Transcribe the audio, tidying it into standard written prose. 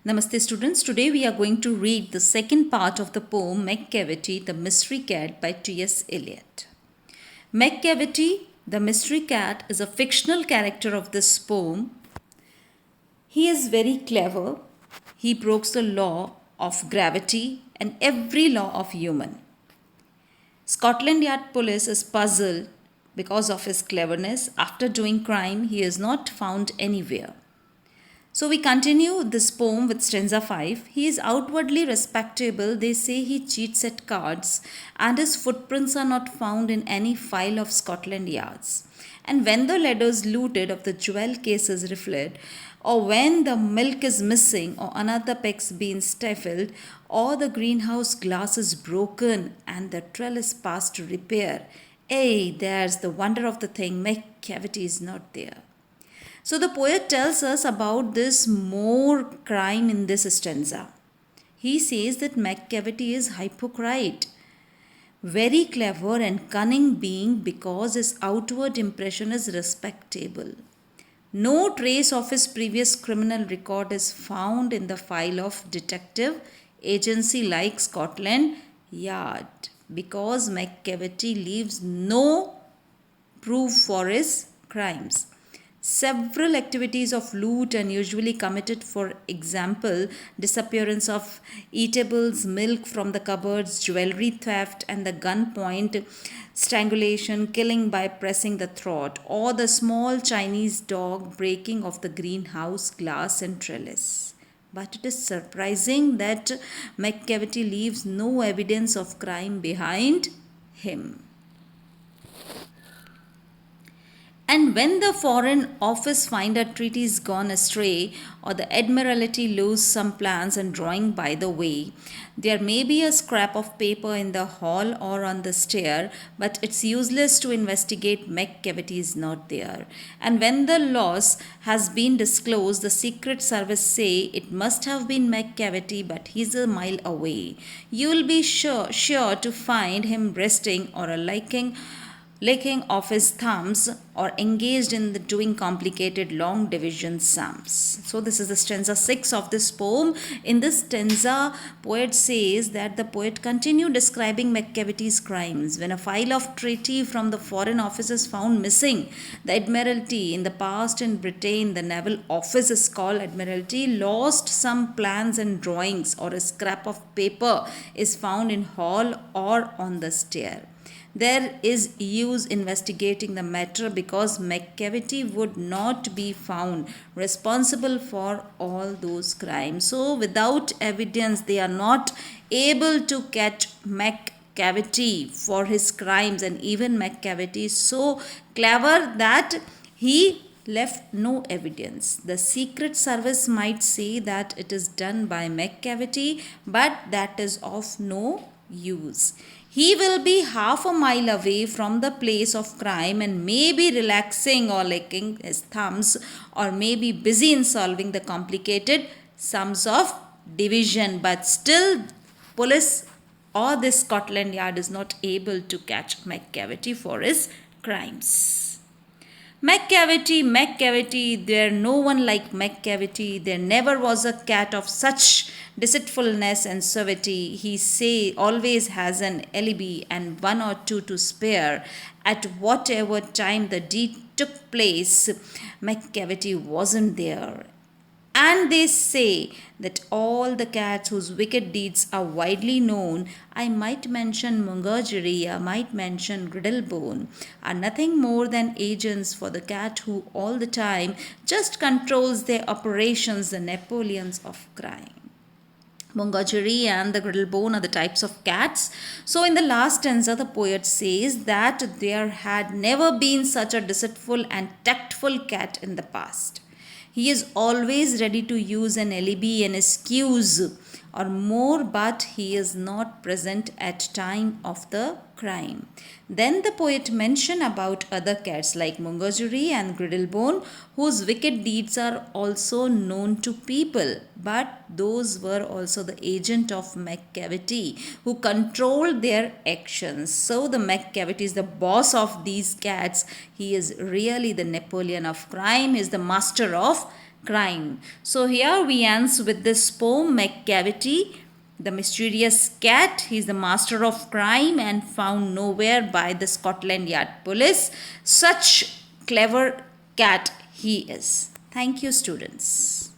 Namaste students, today we are going to read the second part of the poem Macavity, the Mystery Cat by T.S. Eliot. Macavity, the Mystery Cat, is a fictional character of this poem. He is very clever. He breaks the law of gravity and every law of human. Scotland Yard police is puzzled because of his cleverness. After doing crime, he is not found anywhere. So we continue this poem with stanza 5. He is outwardly respectable. They say he cheats at cards, and his footprints are not found in any file of Scotland Yards. And when the letters looted of the jewel case is refilled, or when the milk is missing, or another peck's been stifled, or the greenhouse glass is broken, and the trellis passed to repair, there's the wonder of the thing, Macavity is not there. So the poet tells us about this more crime in this stanza. He says that Macavity is hypocrite, very clever and cunning being because his outward impression is respectable. No trace of his previous criminal record is found in the file of detective agency like Scotland Yard because Macavity leaves no proof for his crimes. Several activities of loot are usually committed, for example, disappearance of eatables, milk from the cupboards, jewelry theft, and the gunpoint strangulation, killing by pressing the throat, or the small Chinese dog breaking of the greenhouse glass and trellis. But it is surprising that Macavity leaves no evidence of crime behind him. And when the Foreign Office find a treaty gone astray, or the Admiralty lose some plans and drawing by the way, there may be a scrap of paper in the hall or on the stair, but it's useless to investigate. Macavity is not there. And when the loss has been disclosed, the Secret Service say it must have been Macavity, but he's a mile away. You'll be sure to find him resting or a licking of his thumbs or engaged in the doing complicated long division sums. So this is the stanza 6 of this poem. In this stanza, poet says that the poet continued describing Macavity's crimes. When a file of treaty from the Foreign Office is found missing, the Admiralty, in the past in Britain the Naval Office is called Admiralty, lost some plans and drawings, or a scrap of paper is found in hall or on the stair. There is use investigating the matter because Macavity would not be found responsible for all those crimes. So without evidence, they are not able to catch Macavity for his crimes, and even Macavity is so clever that he left no evidence. The Secret Service might say that it is done by Macavity, but that is of no use. He will be half a mile away from the place of crime and may be relaxing or licking his thumbs, or may be busy in solving the complicated sums of division, but still police or the Scotland Yard is not able to catch Macavity for his crimes. Macavity, there no one like Macavity. There never was a cat of such deceitfulness and suavity. He always has an alibi and one or two to spare. At whatever time the deed took place, Macavity wasn't there. And they say that all the cats whose wicked deeds are widely known, I might mention Mungojery, I might mention Griddlebone, are nothing more than agents for the cat who all the time just controls their operations, the Napoleons of crime. Mungojery and the Griddlebone are the types of cats. So in the last stanza, the poet says that there had never been such a deceitful and tactful cat in the past. He is always ready to use an alibi and excuse or more, but he is not present at time of the crime. Then the poet mentioned about other cats like Mungojery and Griddlebone, whose wicked deeds are also known to people, but those were also the agent of Macavity who controlled their actions. So the Macavity is the boss of these cats. He is really the Napoleon of crime. He is the master of crime. So here we ends with this poem, Macavity, the mysterious cat. He is the master of crime and found nowhere by the Scotland Yard police. Such clever cat he is. Thank you, students.